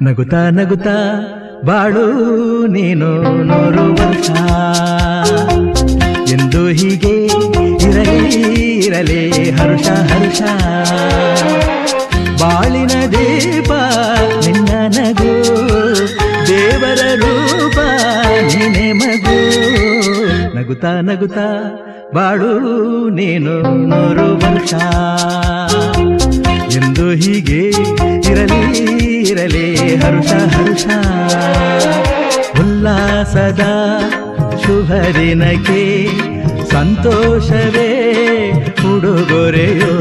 ನಗುತ್ತಾ ನಗುತ್ತಾ ಬಾಳು ನೀನು 100 ವರ್ಷ ಎಂದು ಹೀಗೆ ಇರಲಿ ಹರುಷ ಹರುಷ ಬಾಳಿನ ದೀಪ ನಿನ್ನ ನಗು ದೇವರ ರೂಪ ನೀನೆ ಮಗು ನಗುತ್ತಾ ನಗುತ್ತಾ ಬಾಳು ನೀನು 100 ವರ್ಷ ಎಂದು ಹೀಗೆ ಇರಲಿ ಹರುಷ ಹರುಷ ಉಲ್ಲಾಸದ ಶುಭ ದಿನಕ್ಕೆ ಸಂತೋಷವೇ ಉಡುಗೊರೆಯೋ